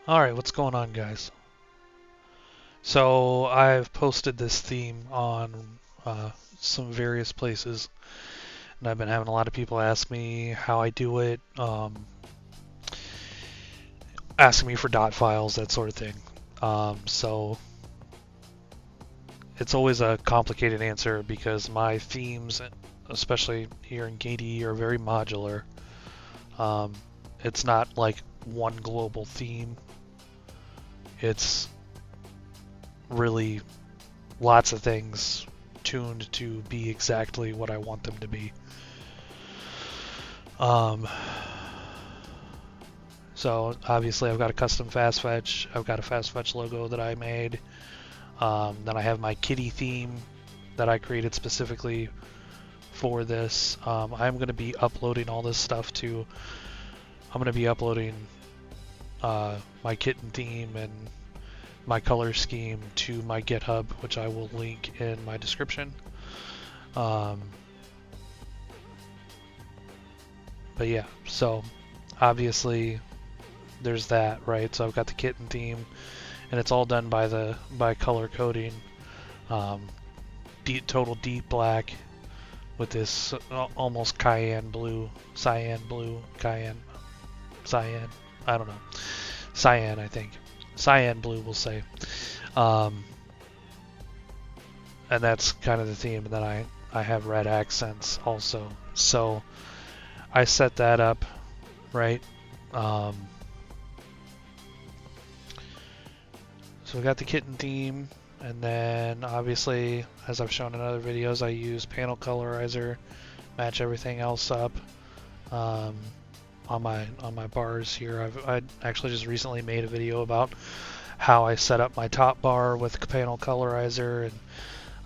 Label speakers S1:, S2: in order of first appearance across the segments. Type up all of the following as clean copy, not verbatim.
S1: Alright, what's going on, guys? So, I've posted this theme on some various places, and I've been having a lot of people ask me how I do it, asking me for dot files, that sort of thing. So, it's always a complicated answer because my themes, especially here in KDE, are very modular. Um, it's not like one global theme. It's really lots of things tuned to be exactly what I want them to be. Um, so obviously I've got a custom fast fetch. I've got a fast fetch logo that I made. Then I have my kitty theme that I created specifically for this. I'm going to be uploading all this stuff to. I'm going to be uploading my kitten theme and my color scheme to my GitHub, which I will link in my description. But yeah, so obviously there's that, right? So I've got the kitten theme, and it's all done by color coding. Total deep black with this almost cyan blue, cyan. I don't know, cyan. I think cyan blue. We'll say. And that's kind of the theme. And then I have red accents also. So I set that up, right? So we got the kitten theme, and then obviously, as I've shown in other videos, I use panel colorizer, match everything else up on my bars here. I actually just recently made a video about how I set up my top bar with panel colorizer,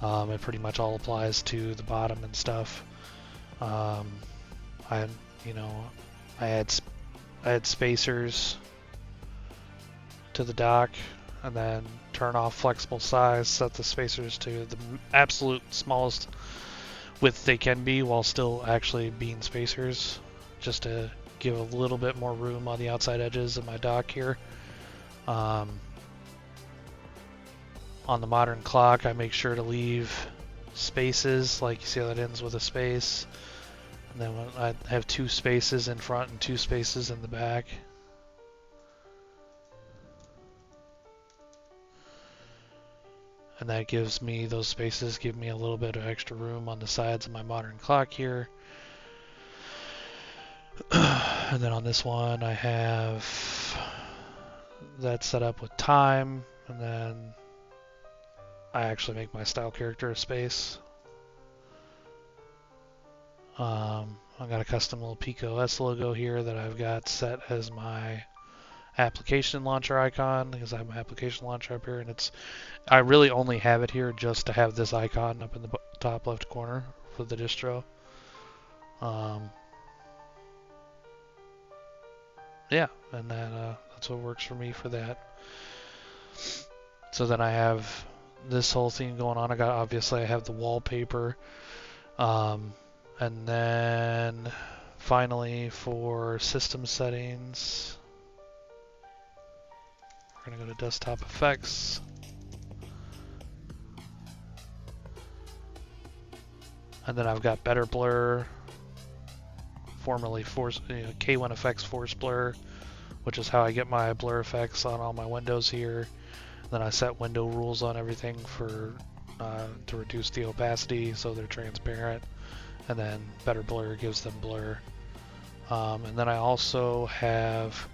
S1: and it pretty much all applies to the bottom and stuff. I you know I had spacers to the dock, and then turn off flexible size, set the spacers to the absolute smallest width they can be while still actually being spacers, just to give a little bit more room on the outside edges of my dock here. On the modern clock, I make sure to leave spaces, like you see how that ends with a space. And then I have 2 spaces in front and 2 spaces in the back. And that gives me, those spaces give me a little bit of extra room on the sides of my modern clock here. And then on this one I have that set up with time, and then I actually make my style character a space. I've got a custom little Pico S logo here that I've got set as my application launcher icon, because I have my application launcher up here, and I really only have it here just to have this icon up in the top left corner for the distro. Yeah, and that's what works for me for that. So then I have this whole thing going on. Obviously I have the wallpaper, and then finally for system settings, we're gonna go to desktop effects. And then I've got better blur, formerly K1 effects force blur, which is how I get my blur effects on all my windows here. Then I set window rules on everything to reduce the opacity so they're transparent, and then better blur gives them blur. And then I also have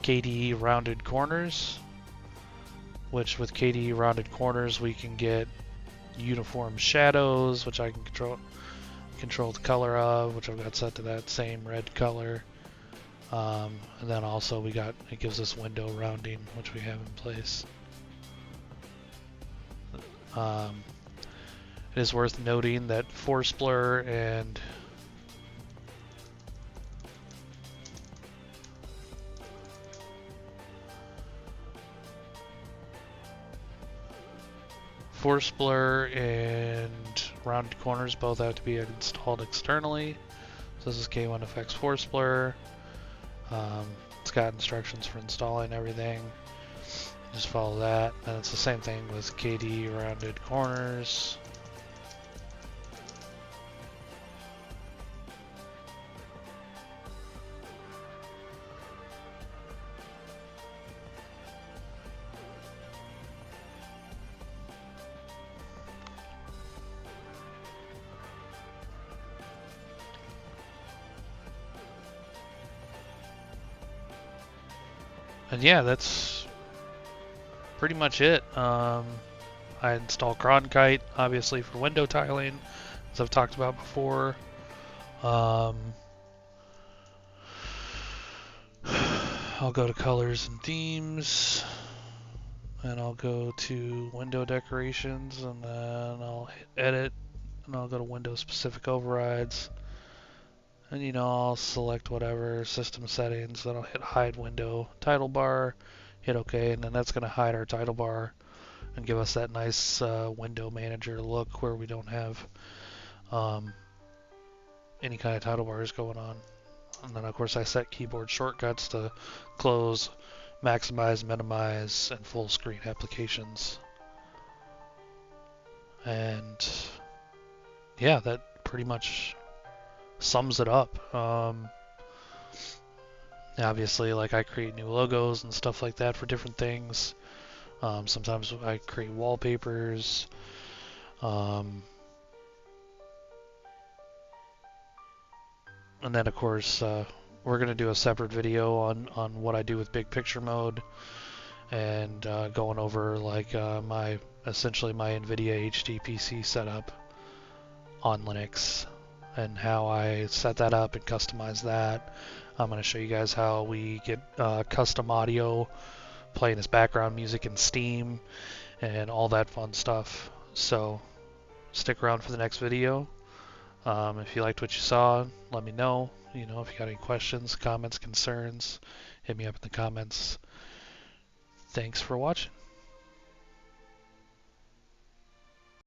S1: KDE rounded corners, which with KDE rounded corners we can get uniform shadows, which I can control the color of, which I've got set to that same red color. And then also it gives us window rounding, which we have in place. It is worth noting that force blur and rounded corners both have to be installed externally. So this is K1 Effects Force Blur. It's got instructions for installing everything. Just follow that. And it's the same thing with KD rounded corners. And yeah, that's pretty much it. I install Cronkite, obviously, for window tiling, as I've talked about before. I'll go to colors and themes, and I'll go to window decorations, and then I'll hit edit, and I'll go to window specific overrides. And I'll select whatever system settings, then I'll hit hide window title bar, hit OK, and then that's going to hide our title bar and give us that nice window manager look where we don't have any kind of title bars going on. And then of course I set keyboard shortcuts to close, maximize, minimize, and full screen applications. And yeah, that pretty much sums it up. Obviously, like, I create new logos and stuff like that for different things. Sometimes I create wallpapers. And then of course we're going to do a separate video on what I do with big picture mode, and going over like essentially my NVIDIA HD PC setup on Linux and how I set that up and customize that. I'm going to show you guys how we get custom audio playing as background music in Steam and all that fun stuff. So stick around for the next video. If you liked what you saw, let me know. If you got any questions, comments, concerns, hit me up in the comments. Thanks for watching.